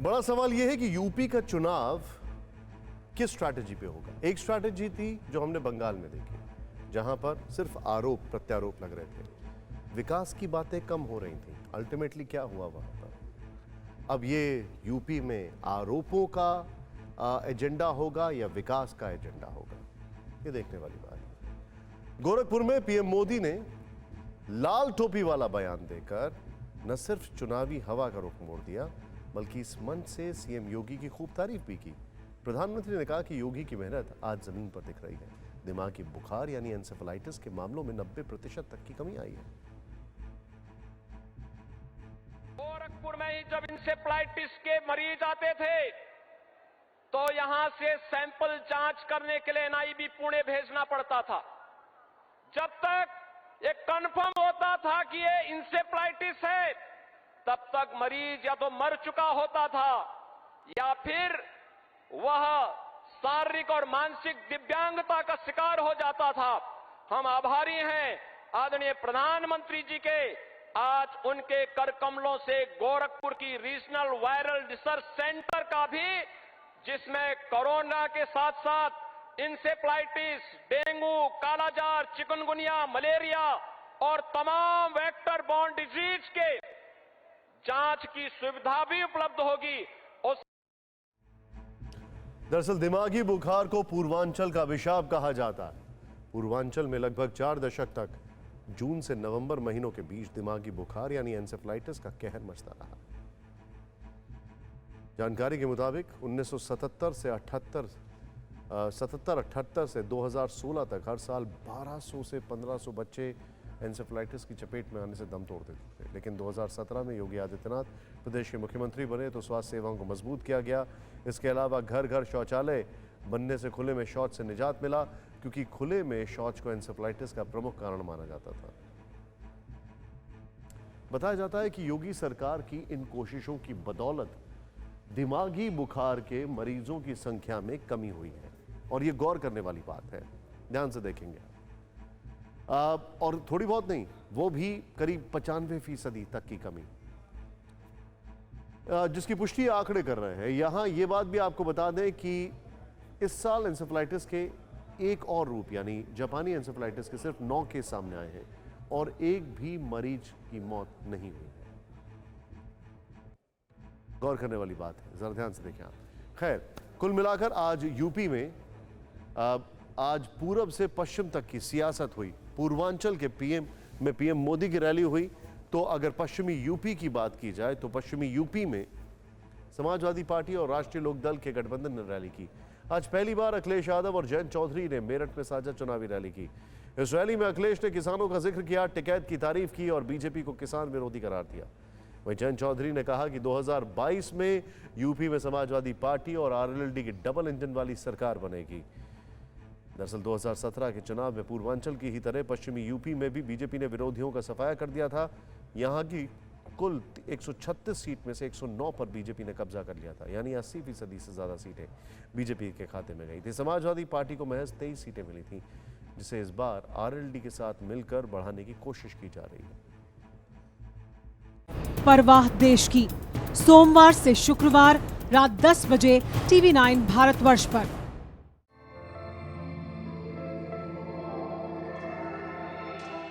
बड़ा सवाल यह है कि यूपी का चुनाव किस स्ट्रैटेजी पे होगा। एक स्ट्रैटेजी थी जो हमने बंगाल में देखी, जहां पर सिर्फ आरोप प्रत्यारोप लग रहे थे, विकास की बातें कम हो रही थी। अल्टीमेटली क्या हुआ वहां पर? अब ये यूपी में आरोपों का एजेंडा होगा या विकास का एजेंडा होगा, ये देखने वाली बात है। गोरखपुर में पीएम मोदी ने लाल टोपी वाला बयान देकर न सिर्फ चुनावी हवा का रुख मोड़ दिया, बल्कि इस मंच से सीएम योगी की खूब तारीफ भी की। प्रधानमंत्री ने कहा कि योगी की मेहनत आज जमीन पर दिख रही है। दिमागी बुखार यानी एंसेफेलाइटिस के मामलों में 90% तक की कमी आई है। गोरखपुर में ही जब इंसेफ्लाइटिस के मरीज आते थे तो यहां से सैंपल जांच करने के लिए एनआईबी पुणे भेजना पड़ता था। जब तक ये कंफर्म होता था कि ये इंसेफ्लाइटिस है, तब तक मरीज या तो मर चुका होता था या फिर वह शारीरिक और मानसिक दिव्यांगता का शिकार हो जाता था। हम आभारी हैं आदरणीय प्रधानमंत्री जी के, आज उनके कर कमलों से गोरखपुर की रीजनल वायरल रिसर्च सेंटर का भी, जिसमें कोरोना के साथ साथ इंसेफ्लाइटिस, डेंगू, कालाजार, चिकनगुनिया, मलेरिया और तमाम वेक्टर बॉर्न डिजीज के जांच की सुविधा भी उपलब्ध होगी। दरअसल दिमागी बुखार को पूर्वांचल का अभिशाप कहा जाता है। पूर्वांचल में लगभग 4 दशक तक जून से नवंबर महीनों के बीच दिमागी बुखार यानी एंसेफ्लाइटिस का कहर मचता रहा। जानकारी के मुताबिक 1977 से 78 से 2016 तक हर साल 1200 से 1500 बच्चे एंसेफ्लाइटिस की चपेट में आने से दम तोड़ देते थे। लेकिन 2017 में योगी आदित्यनाथ प्रदेश के मुख्यमंत्री बने तो स्वास्थ्य सेवाओं को मजबूत किया गया। इसके अलावा घर घर शौचालय बनने से खुले में शौच से निजात मिला, क्योंकि खुले में शौच को एंसेफ्लाइटिस का प्रमुख कारण माना जाता था। बताया जाता है कि योगी सरकार की इन कोशिशों की बदौलत दिमागी बुखार के मरीजों की संख्या में कमी हुई है, और ये गौर करने वाली बात है। ध्यान से देखेंगे और थोड़ी बहुत नहीं, वो भी करीब 95% तक की कमी, जिसकी पुष्टि आंकड़े कर रहे हैं। यहां ये बात भी आपको बता दें कि इस साल एंसेफ्लाइटिस के एक और रूप यानी जापानी एंसेफ्लाइटिस के सिर्फ 9 केस सामने आए हैं और एक भी मरीज की मौत नहीं हुई है। गौर करने वाली बात है, जरा ध्यान से देखें आप। खैर, कुल मिलाकर आज यूपी में आज पूरब से पश्चिम तक की सियासत हुई। पूर्वांचल के पीएम मोदी की रैली हुई। तो अगर पश्चिमी यूपी की बात की जाए तो पश्चिमी यूपी में समाजवादी पार्टी और राष्ट्रीय लोकदल के गठबंधन ने रैली की। आज पहली बार अखिलेश यादव और जयंत चौधरी ने मेरठ में साझा चुनावी रैली की। इस रैली में अखिलेश ने किसानों का जिक्र किया, टिकैत की तारीफ की और बीजेपी को किसान विरोधी करार दिया। वहीं जयंत चौधरी ने कहा कि 2022 में यूपी में समाजवादी पार्टी और आरएलडी की डबल इंजन वाली सरकार बनेगी। दरअसल 2017 के चुनाव में पूर्वांचल की ही तरह पश्चिमी यूपी में भी बीजेपी ने विरोधियों का सफाया कर दिया था। यहां की कुल 136 सीट में से 109 पर बीजेपी ने कब्जा कर लिया था, यानी 80% से ज्यादा सीटें बीजेपी के खाते में गई थी। समाजवादी पार्टी को महज 23 सीटें मिली थी, जिसे इस बार आरएलडी के साथ मिलकर बढ़ाने की कोशिश की जा रही है। परवाह देश की, सोमवार से शुक्रवार रात 10 बजे TV9 भारतवर्ष पर।